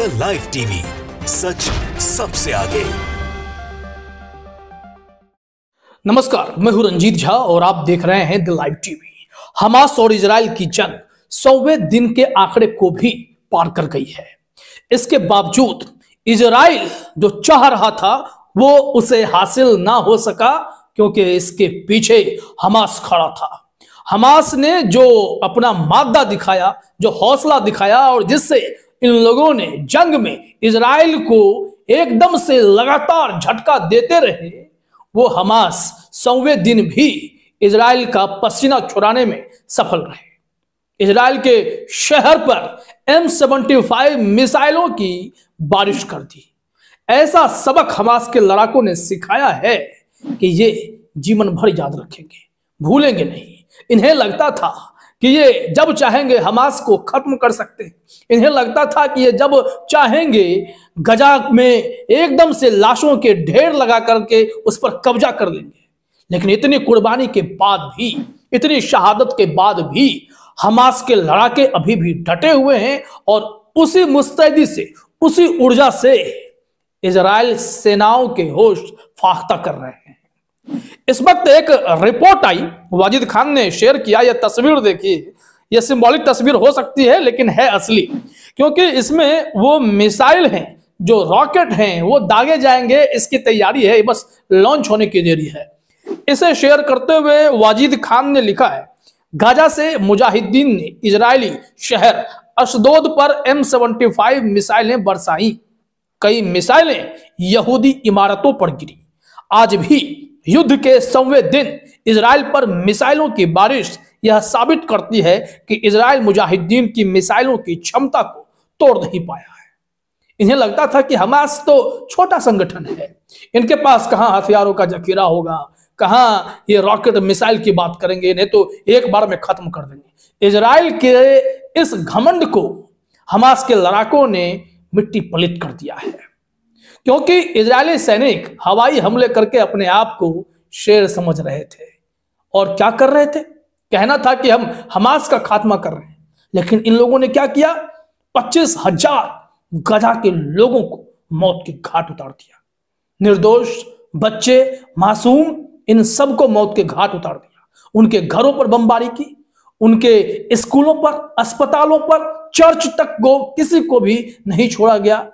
The live TV, सच सबसे आगे। नमस्कार, मैं हूं रंजीत झा और आप देख रहे हैं द लाइव टीवी। हमास और इजराइल की जंग 100वें दिन के आंकड़े को भी पार कर गई है। इसके बावजूद इजराइल जो चाह रहा था वो उसे हासिल ना हो सका, क्योंकि इसके पीछे हमास खड़ा था। हमास ने जो अपना मादा दिखाया, जो हौसला दिखाया और जिससे इन लोगों ने जंग में इजराइल को एकदम से लगातार झटका देते रहे, वो हमास 100वें दिन भी इजराइल का पसीना छुड़ाने में सफल रहे। इजराइल के शहर पर M75 मिसाइलों की बारिश कर दी। ऐसा सबक हमास के लड़ाकों ने सिखाया है कि ये जीवन भर याद रखेंगे, भूलेंगे नहीं। इन्हें लगता था कि ये जब चाहेंगे हमास को खत्म कर सकते हैं। इन्हें लगता था कि ये जब चाहेंगे गजा में एकदम से लाशों के ढेर लगा करके उस पर कब्जा कर लेंगे। लेकिन इतनी कुर्बानी के बाद भी, इतनी शहादत के बाद भी हमास के लड़ाके अभी भी डटे हुए हैं और उसी मुस्तैदी से, उसी ऊर्जा से इजराइल सेनाओं के होश फाख्ता कर रहे हैं। इस वक्त एक रिपोर्ट आई, वाजिद खान ने शेयर किया। यह तस्वीर देखिए, यह सिंबॉलिक तस्वीर हो सकती है लेकिन है असली, क्योंकि इसमें वो मिसाइल हैं, जो रॉकेट हैं, वो दागे जाएंगे, इसकी तैयारी है, बस लॉन्च होने की देरी है। इसे शेयर करते हुए वाजिद खान ने लिखा है, गाजा से मुजाहिदीन ने इजरायली शहर अशदोद पर M75 मिसाइलें बरसाई। कई मिसाइलें यहूदी इमारतों पर गिरी। आज भी युद्ध के 100वें दिन इजराइल पर मिसाइलों की बारिश यह साबित करती है कि इजराइल मुजाहिदीन की मिसाइलों की क्षमता को तोड़ नहीं पाया है। इन्हें लगता था कि हमास तो छोटा संगठन है, इनके पास कहां हथियारों का जखीरा होगा, कहां ये रॉकेट मिसाइल की बात करेंगे, इन्हें तो एक बार में खत्म कर देंगे। इजराइल के इस घमंड को हमास के लड़ाकों ने मिट्टी पलित कर दिया है, क्योंकि इजरायली सैनिक हवाई हमले करके अपने आप को शेर समझ रहे थे। और क्या कर रहे थे? कहना था कि हम हमास का खात्मा कर रहे हैं, लेकिन इन लोगों ने क्या किया? 25,000 गजा के लोगों को मौत के घाट उतार दिया। निर्दोष बच्चे, मासूम, इन सबको मौत के घाट उतार दिया। उनके घरों पर बमबारी की, उनके स्कूलों पर, अस्पतालों पर, चर्च तक को किसी को भी नहीं छोड़ा गया।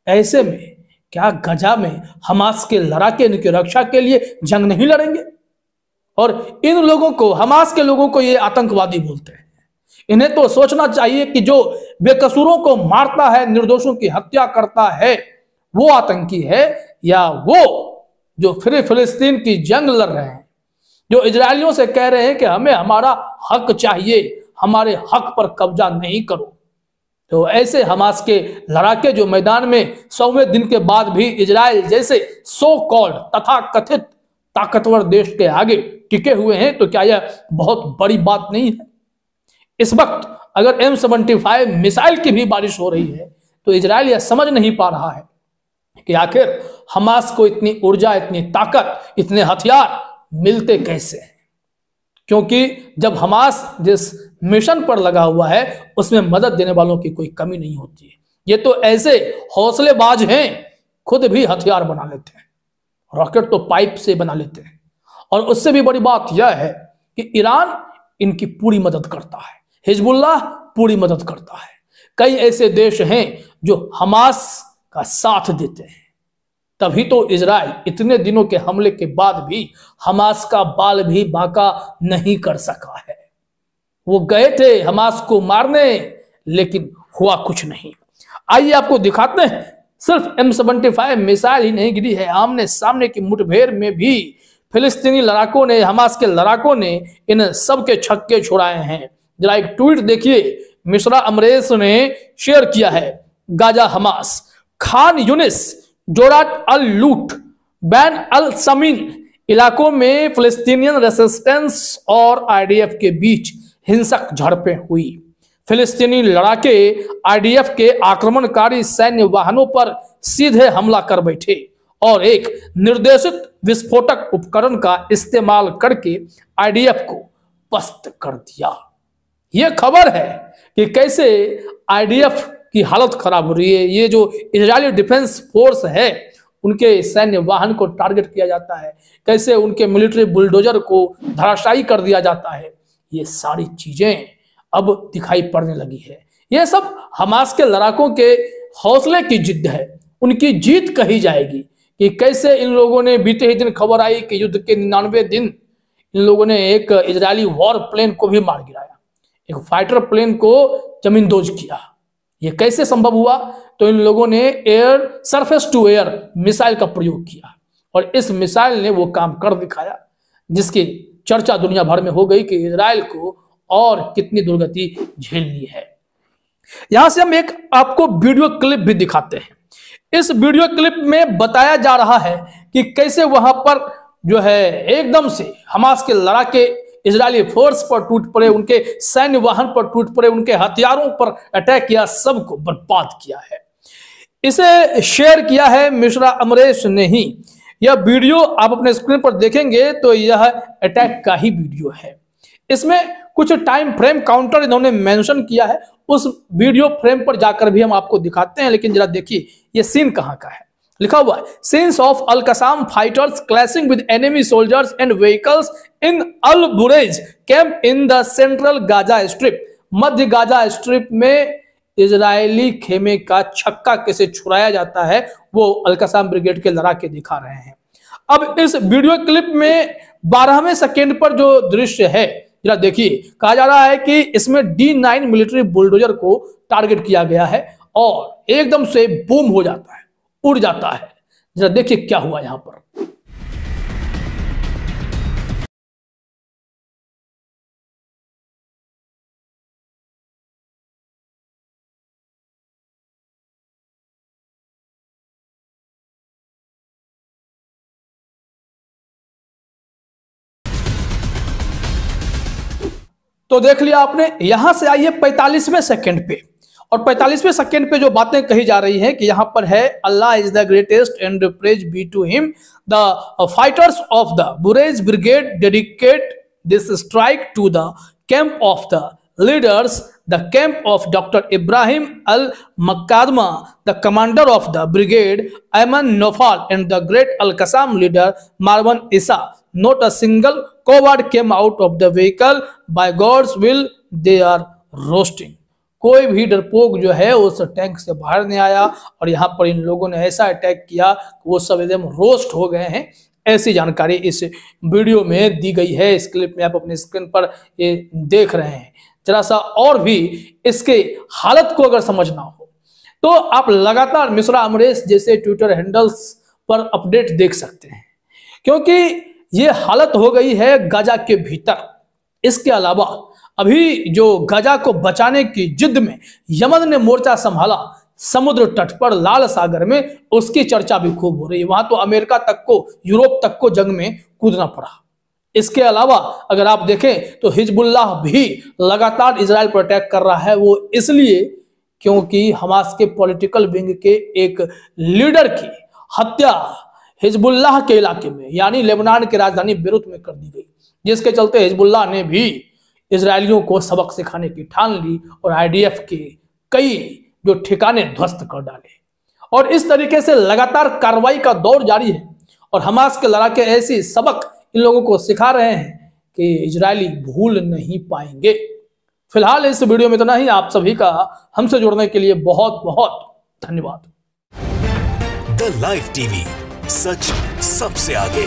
ऐसे में क्या गजा में हमास के लड़ाके इनकी रक्षा के लिए जंग नहीं लड़ेंगे? और इन लोगों को, हमास के लोगों को ये आतंकवादी बोलते हैं। इन्हें तो सोचना चाहिए कि जो बेकसूरों को मारता है, निर्दोषों की हत्या करता है, वो आतंकी है, या वो जो फिलिस्तीन की जंग लड़ रहे हैं, जो इजरायलियों से कह रहे हैं कि हमें हमारा हक चाहिए, हमारे हक पर कब्जा नहीं करो। तो ऐसे हमास के लड़ाके जो मैदान में 100वें दिन के बाद भी इजराइल जैसे सो कॉल्ड तथा कथित ताकतवर देश के आगे टिके हुए हैं, तो क्या यह बहुत बड़ी बात नहीं है? इस वक्त अगर M75 मिसाइल की भी बारिश हो रही है तो इजराइल यह समझ नहीं पा रहा है कि आखिर हमास को इतनी ऊर्जा, इतनी ताकत, इतने हथियार मिलते कैसे हैं। क्योंकि जब हमास जिस मिशन पर लगा हुआ है उसमें मदद देने वालों की कोई कमी नहीं होती है। ये तो ऐसे हौसलेबाज हैं, खुद भी हथियार बना लेते हैं, रॉकेट तो पाइप से बना लेते हैं। और उससे भी बड़ी बात यह है कि ईरान इनकी पूरी मदद करता है, हिजबुल्लाह पूरी मदद करता है। कई ऐसे देश हैं जो हमास का साथ देते हैं। तभी तो इजराइल इतने दिनों के हमले के बाद भी हमास का बाल भी बांका नहीं कर सका है। वो गए थे हमास को मारने, लेकिन हुआ कुछ नहीं। आइए आपको दिखाते हैं, सिर्फ M75 मिसाइल ही नहीं गिरी है, आमने सामने की मुठभेड़ में भी फिलिस्तीनी लड़ाकों ने, हमास के लड़ाकों ने इन सब के छक्के छुड़ाए हैं। जरा एक ट्वीट देखिए, मिश्रा अमरेश ने शेयर किया है। गाजा हमास, खान यूनिस, जोराट अल लूट, बैन अल समीन इलाकों में फिलिस्तीनियन रेसिस्टेंस और IDF के बीच हिंसक झड़पें हुई। फिलिस्तीनी लड़ाके IDF के आक्रमणकारी सैन्य वाहनों पर सीधे हमला कर बैठे और एक निर्देशित विस्फोटक उपकरण का इस्तेमाल करके IDF को पस्त कर दिया। यह खबर है कि कैसे IDF की हालत खराब हो रही है। ये जो इजरायली डिफेंस फोर्स है उनके सैन्य वाहन को टारगेट किया जाता है, कैसे उनके मिलिट्री बुलडोजर को धराशायी कर दिया जाता है, ये सारी चीजें अब दिखाई पड़ने लगी है। ये सब हमास के लड़ाकों के हौसले की जिद है, उनकी जीत कही जाएगी कि कैसे इन लोगों ने बीते ही दिन खबर आई कि युद्ध के 99 दिन इन लोगों ने एक इजरायली वॉर प्लेन को भी मार गिराया, एक फाइटर प्लेन को जमींदोज किया। ये कैसे संभव हुआ? तो इन लोगों ने air surface to air missile का प्रयोग किया और इस मिसाइल ने वो काम कर दिखाया जिसकी चर्चा दुनिया भर में हो गई कि इजराइल को और कितनी दुर्गति झेलनी है। यहां से हम एक आपको वीडियो क्लिप भी दिखाते हैं। इस वीडियो क्लिप में बताया जा रहा है कि कैसे वहां पर जो है एकदम से हमास के लड़ाके इजरायली फोर्स पर टूट पड़े, उनके सैन्य वाहन पर टूट पड़े, उनके हथियारों पर अटैक किया, सबको बर्बाद किया है। इसे शेयर किया है मिश्रा अमरेश ने ही। यह वीडियो आप अपने स्क्रीन पर देखेंगे तो यह अटैक का ही वीडियो है। इसमें कुछ टाइम फ्रेम काउंटर इन्होंने मेंशन किया है, उस वीडियो फ्रेम पर जाकर भी हम आपको दिखाते हैं, लेकिन जरा देखिए ये सीन कहां का है। लिखा हुआ है scenes of al Qassam fighters clashing with enemy soldiers and vehicles in al Bureij camp in the central Gaza strip. मध्य गाजा स्ट्रिप में इजरायली खेमे का छक्का कैसे छुड़ाया जाता है वो अल कसाम ब्रिगेड के लड़ाके दिखा रहे हैं। अब इस वीडियो क्लिप में 12वें सेकेंड पर जो दृश्य है जरा देखिए, कहा जा रहा है कि इसमें D9 मिलिट्री बुलडोजर को टारगेट किया गया है और एकदम से बूम हो जाता है, उड़ जाता है। जरा देखिए क्या हुआ यहां पर। तो देख लिया आपने। यहां से आइए 45वें सेकंड पे, और 45वें सेकंड पे जो बातें कही जा रही हैं कि यहां पर है Allah is the greatest and praise be to him, the fighters of the Bureij brigade dedicate this strike to the camp of the leaders, the camp of doctor Ibrahim al Maqadma, the commander of the brigade Ayman Nofal and the great al Qassam leader Marwan Issa. Not a single coward came out of the vehicle. By God's will, they are roasting. कोई भी डरपोक जो है उस tank से बाहर नहीं आया और यहाँ पर इन लोगों ने ऐसा अटैक किया वो सब एकदम रोस्ट हो गए हैं। ऐसी जानकारी इस वीडियो में दी गई है। इस क्लिप में आप अपने स्क्रीन पर ये देख रहे हैं। जरा सा और भी इसके हालत को अगर समझना हो तो आप लगातार मिश्रा अमरेश जैसे ट्विटर हैंडल्स पर अपडेट देख सकते हैं, क्योंकि ये हालत हो गई है गाजा के भीतर। इसके अलावा अभी जो गाजा को बचाने की जिद में यमन ने मोर्चा संभाला समुद्र तट पर लाल सागर में, उसकी चर्चा भी खूब हो रही है। वहां तो अमेरिका तक को, यूरोप तक को जंग में कूदना पड़ा। इसके अलावा अगर आप देखें तो हिजबुल्लाह भी लगातार इजराइल पर अटैक कर रहा है। वो इसलिए क्योंकि हमास के पॉलिटिकल विंग के एक लीडर की हत्या हिजबुल्लाह के इलाके में यानी लेबनान की राजधानी बेरूत में कर दी गई, जिसके चलते हिजबुल्लाह ने भी इजरायलियों को सबक सिखाने की ठान ली और IDF के कई जो ठिकाने ध्वस्त कर डाले। और इस तरीके से लगातार कार्रवाई का दौर जारी है और हमास के लड़ाके ऐसी सबक इन लोगों को सिखा रहे हैं कि इजरायली भूल नहीं पाएंगे। फिलहाल इस वीडियो में इतना ही। आप सभी का हमसे जुड़ने के लिए बहुत बहुत धन्यवाद। द लाइव टीवी, सच सबसे आगे।